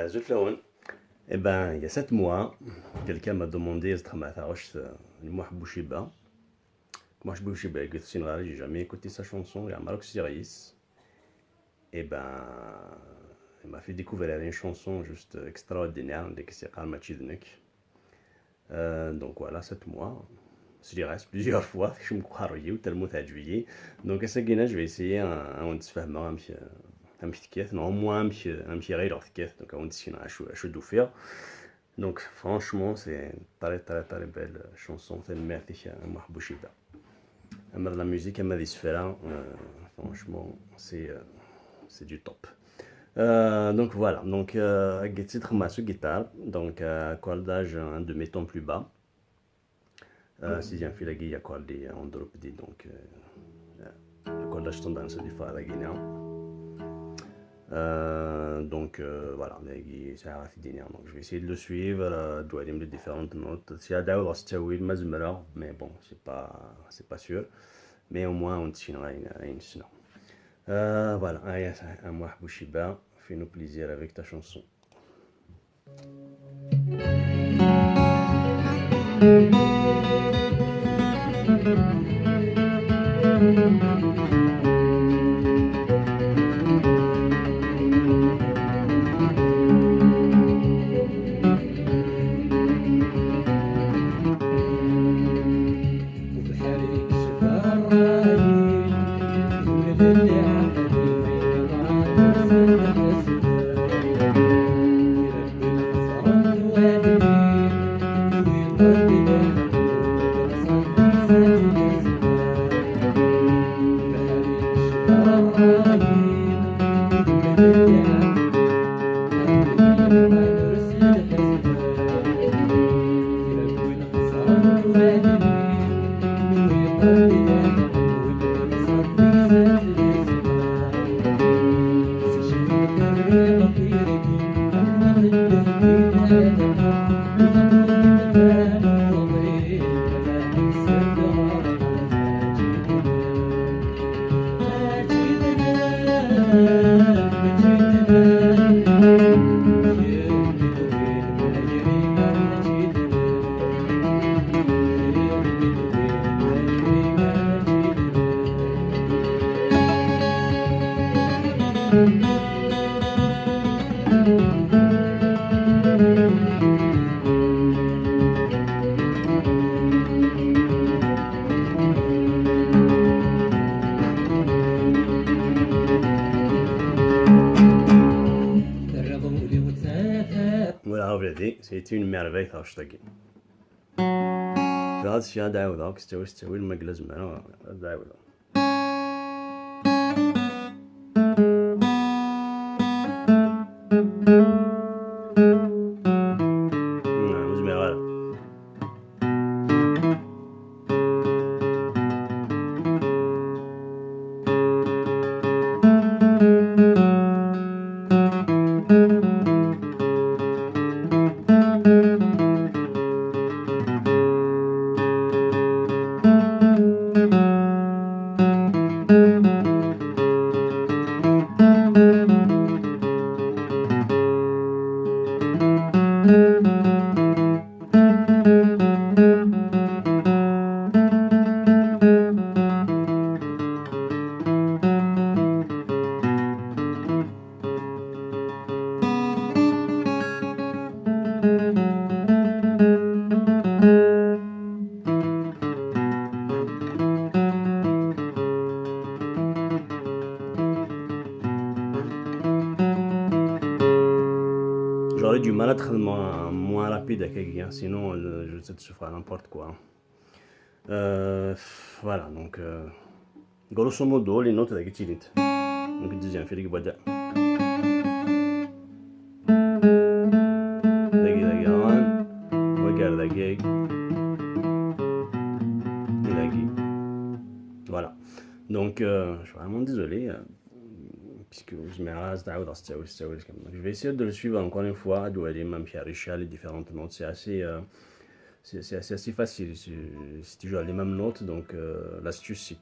Zut Laouen. Eh ben, il y a 7 mois, quelqu'un m'a demandé est-ce moi Bouchiba. Moi Bouchiba, j'ai jamais écouté sa chanson, il y a Maroc Siris. Eh ben, il m'a fait découvrir une chanson juste extraordinaire, dès que c'est Kalma Chidnik. Donc voilà, 7 mois. Je dirais plusieurs fois, je me crois ou tellement t'as juillet. Donc à ce gars je vais essayer un petit fahma, un petit kiff, non, au moins un petit rire de kiff. Donc on dit je dois faire. Donc franchement, c'est une très belle chanson, c'est une merveille, moi Bouchiba. Mais la musique, elle m'a dit franchement, c'est du top. Donc voilà, donc titre ma guitare, donc cordage un de mes tons plus bas. Sixième fil à guille, accordé en drop D, donc le cordage tendance à faire la guinée. Donc voilà, donc je vais essayer de le suivre, doit aller les différentes notes. Si d'abord c'est mais bon, c'est pas sûr. Mais au moins on tiendra une sinon. Voilà, à moi Bouchiba, fais-nous plaisir avec ta chanson. وبحالي الشفا الرايد يولد اللي عقلي ما يقرا سنة السفر يربي الخسران وادمي ويطردي بحبه صدي بحالي الشفا الرايد يولد اللي عقلي ما يقرا سنة السفر يربي الخسران وادمي Voilà, c'est une merveille, hashtag. هذا الشيء داود استوي المجلس معنا داود. مزمير J'aurais du mal à être moins rapide avec quelqu'un, sinon je sais te faire n'importe quoi. Voilà, donc grosso modo les notes avec Tilit. Donc deuxième fil qui va dire. Regarde la gig. Voilà. Donc je suis vraiment désolé. Puisque je me rase je vais essayer de le suivre encore une fois, de aller même chercher les différentes notes. C'est assez facile si tu joues les mêmes notes. Donc l'astuce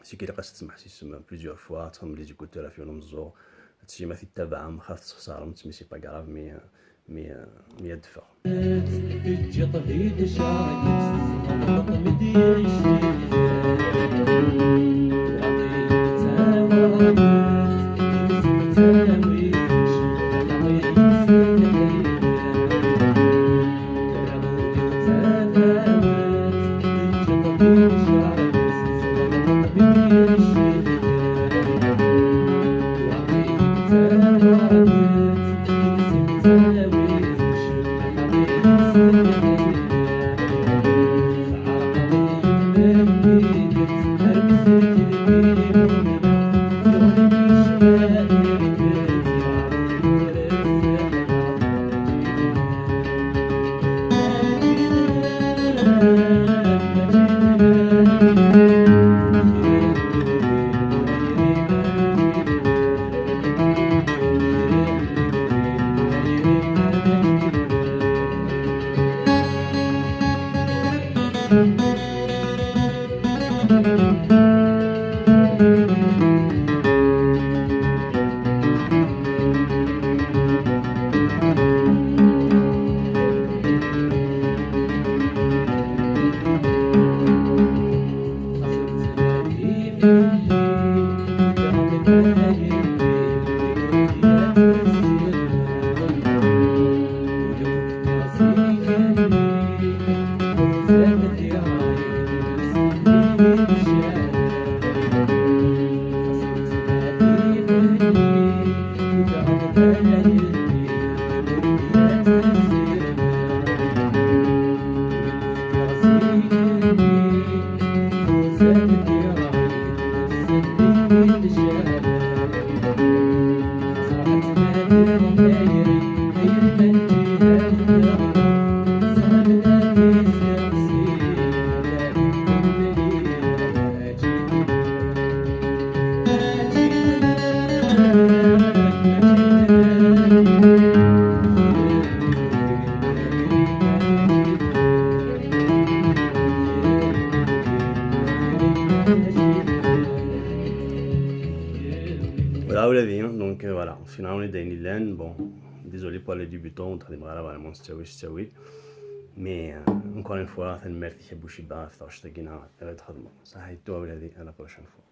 c'est qu'il reste plusieurs fois, tu les écoutes à la fin de هادشي ما في التبع ما خاف تخسرمت مي سي با كراف مي يدفع تجي طبيب شعرك تسمع مدير Voilà, ولادي دونك فوالا وصلنا ولاد عين اللان بون ديزولي بوغ لي ديبيتون تاع المغاربه فريمون تستوي مي انكور اون فوا تنمرتي بوشي با في طاش تاكينا غير تخدموا صحيتو ولادي على بروشين فوا